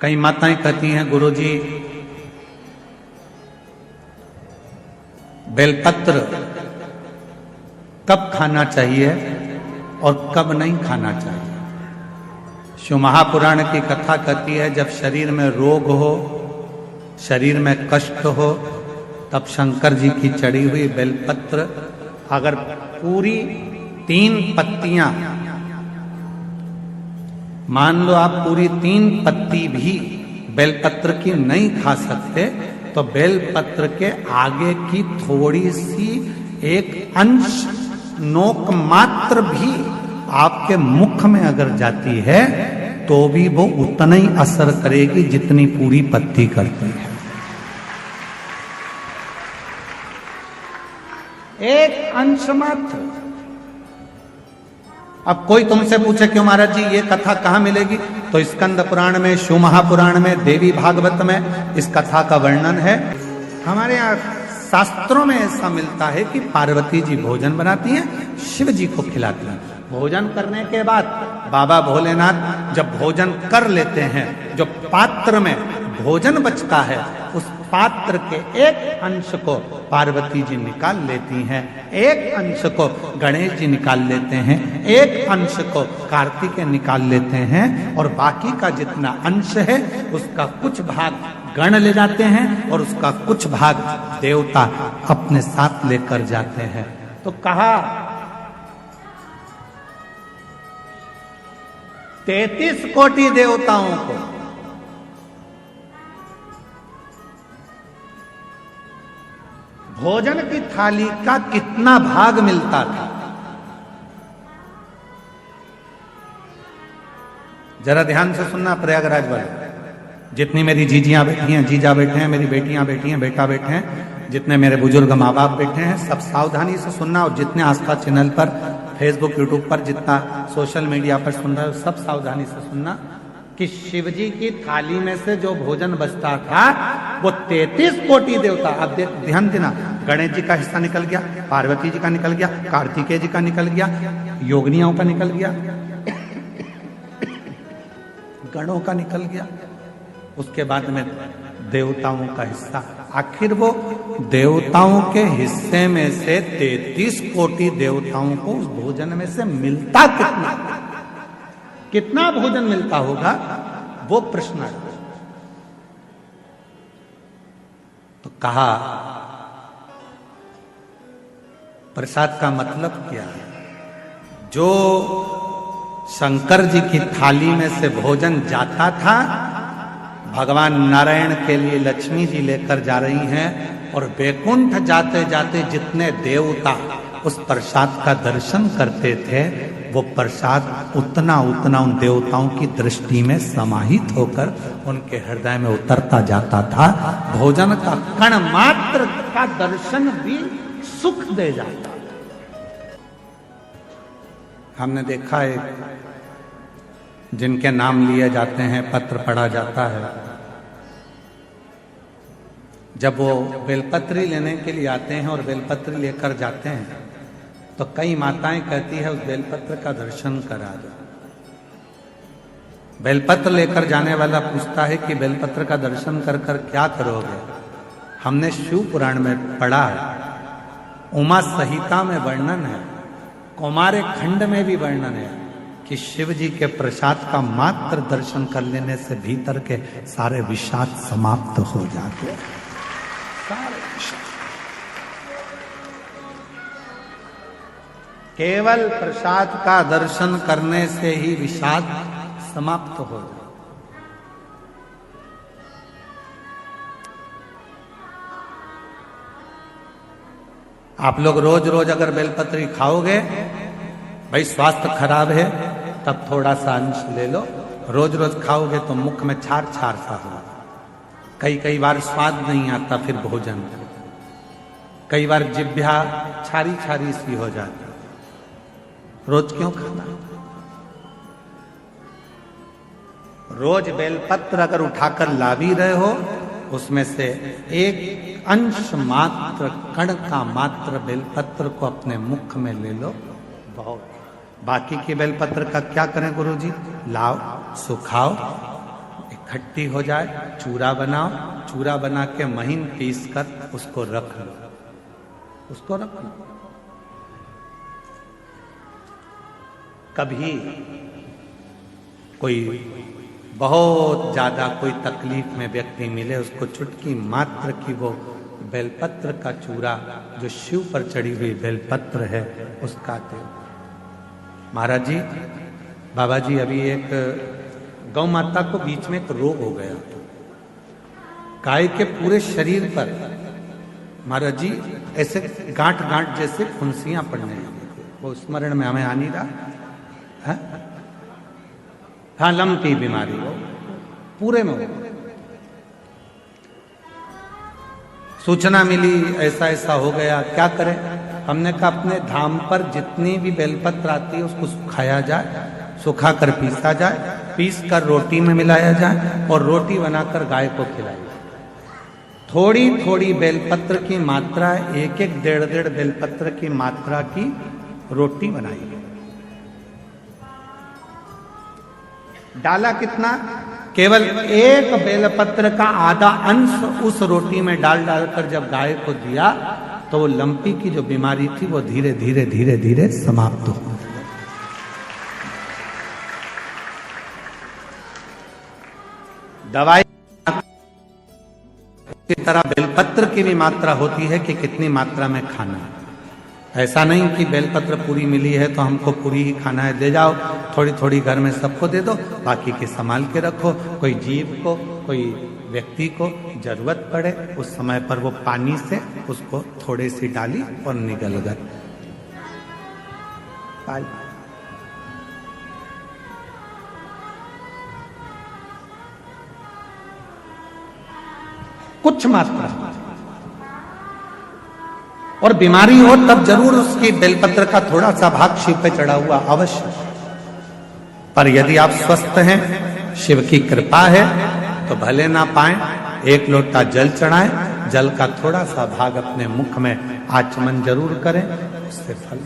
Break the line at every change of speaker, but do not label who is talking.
कई माताएं कहती हैं गुरुजी बेलपत्र कब खाना चाहिए और कब नहीं खाना चाहिए। शिव महापुराण की कथा कहती है जब शरीर में रोग हो, शरीर में कष्ट हो, तब शंकर जी की चढ़ी हुई बेलपत्र अगर पूरी 3 पत्तियां, मान लो आप पूरी 3 पत्ती भी बेलपत्र की नहीं खा सकते, तो बेलपत्र के आगे की थोड़ी सी एक अंश नोक मात्र भी आपके मुख में अगर जाती है तो भी वो उतना ही असर करेगी जितनी पूरी पत्ती करती है। एक अंश मात्र। अब कोई तुमसे पूछे क्यों महाराज जी ये कथा कहां मिलेगी, तो स्कंद पुराण में, शिव महापुराण में, देवी भागवत में इस कथा का वर्णन है। हमारे यहाँ शास्त्रों में ऐसा मिलता है कि पार्वती जी भोजन बनाती हैं, शिव जी को खिलाती हैं। भोजन करने के बाद बाबा भोलेनाथ जब भोजन कर लेते हैं, जो पात्र में भोजन बचता है उस पात्र के एक अंश को पार्वती जी निकाल लेती हैं, एक अंश को गणेश जी निकाल लेते हैं, एक अंश को कार्तिकेय निकाल लेते हैं, और बाकी का जितना अंश है उसका कुछ भाग गण ले जाते हैं और उसका कुछ भाग देवता अपने साथ लेकर जाते हैं। तो कहा 33 कोटि देवताओं को भोजन की थाली का कितना भाग मिलता था, जरा ध्यान से सुनना प्रयागराज वाले। जितनी मेरी जीजियां बैठी हैं, जीजा बैठे हैं, मेरी बेटियां बैठी हैं, बेटा बैठे हैं, जितने मेरे बुजुर्ग माँ बाप बैठे हैं, सब सावधानी से सुनना। और जितने आस्था चैनल पर, फेसबुक, यूट्यूब पर, जितना सोशल मीडिया पर सुन रहे हो, सब सावधानी से सुनना कि शिवजी की थाली में से जो भोजन बचता था वो 33 कोटि देवता, अब ध्यान देना, गणेश जी का हिस्सा निकल गया, पार्वती जी का निकल गया, कार्तिकेय जी का निकल गया, योगिनियों का निकल गया, गणों का निकल गया, उसके बाद में देवताओं का हिस्सा। आखिर वो देवताओं के हिस्से में से 33 कोटि देवताओं को उस भोजन में से मिलता कितना भोजन मिलता होगा, वो प्रश्न है। तो कहा प्रसाद का मतलब क्या है। जो शंकर जी की थाली में से भोजन जाता था, भगवान नारायण के लिए लक्ष्मी जी लेकर जा रही हैं, और वैकुंठ जाते जाते जितने देवता उस प्रसाद का दर्शन करते थे, वो प्रसाद उतना उतना उन देवताओं की दृष्टि में समाहित होकर उनके हृदय में उतरता जाता था। भोजन का कण मात्र का दर्शन भी सुख दे जाता। हमने देखा है जिनके नाम लिए जाते हैं, पत्र पढ़ा जाता है, जब वो बेलपत्री लेने के लिए आते हैं और बेलपत्री लेकर जाते हैं, तो कई माताएं कहती है उस बेलपत्र का दर्शन करा दो। बेलपत्र लेकर जाने वाला पूछता है कि बेलपत्र का दर्शन कर कर क्या करोगे। हमने शिव पुराण में पढ़ा है, उमा संहिता में वर्णन है, कौमारे खंड में भी वर्णन है कि शिव जी के प्रसाद का मात्र दर्शन कर लेने से भीतर के सारे विषाद समाप्त हो जाते हैं। केवल प्रसाद का दर्शन करने से ही विषाद समाप्त हो जाए। आप लोग रोज रोज अगर बेलपत्री खाओगे, भाई स्वास्थ्य खराब है, तब थोड़ा सा अंश ले लो। रोज रोज खाओगे तो मुख में छार छार सा होगा, कई बार स्वाद नहीं आता, फिर भोजन कई बार जिह्वा छारी छारी सी हो जाती। रोज क्यों खाना। रोज बेलपत्र अगर उठाकर ला भी रहे हो, उसमें से एक अंश मात्र, कण का मात्र बेलपत्र को अपने मुख में ले लो, बहुत। बाकी के बेलपत्र का क्या करें गुरुजी? लाओ, सुखाओ, खट्टी हो जाए, चूरा बनाओ, चूरा बना के महीन पीस कर उसको रख लो, उसको रख लो। कभी कोई बहुत ज्यादा कोई तकलीफ में व्यक्ति मिले, उसको चुटकी मात्र की वो बेलपत्र का चूरा, जो शिव पर चढ़ी हुई बेलपत्र है, उसका दे। महाराज जी, बाबा जी, अभी एक गौ माता को बीच में एक रोग हो गया, गाय के पूरे शरीर पर महाराज जी ऐसे गांठ गांठ जैसे फुंसियां पड़ने लगी। वो स्मरण में हमें आ नहीं रहा है? हाँ, लंपी बीमारी वो पूरे में। सूचना मिली ऐसा ऐसा हो गया, क्या करें? हमने कहा अपने धाम पर जितनी भी बेलपत्र आती है उसको सुखाया जाए, सुखा कर पीसा जाए, पीस कर रोटी में मिलाया जाए और रोटी बनाकर गाय को खिलाई जाए। थोड़ी थोड़ी बेलपत्र की मात्रा, एक एक डेढ़ डेढ़ बेलपत्र की मात्रा की रोटी बनाई। डाला कितना? केवल एक बेलपत्र का आधा अंश उस रोटी में डाल डालकर जब गाय को दिया तो वो लंपी की जो बीमारी थी वो धीरे धीरे धीरे धीरे समाप्त हो गई। दवाई की तरह बेलपत्र की भी मात्रा होती है कि कितनी मात्रा में खाना है। ऐसा नहीं कि बेलपत्र पूरी मिली है तो हमको पूरी ही खाना है, ले जाओ, थोड़ी थोड़ी घर में सबको दे दो, बाकी के संभाल के रखो। कोई जीव को, कोई व्यक्ति को जरूरत पड़े उस समय पर वो पानी से उसको थोड़ी सी डाली और निगल गए। कुछ मात्रा, और बीमारी हो तब जरूर उसकी बेलपत्र का थोड़ा सा भाग शिव पे चढ़ा हुआ अवश्य। पर यदि आप स्वस्थ हैं, शिव की कृपा है, तो भले ना पाए, एक लोटा जल चढ़ाएं, जल का थोड़ा सा भाग अपने मुख में आचमन जरूर करें, उससे फल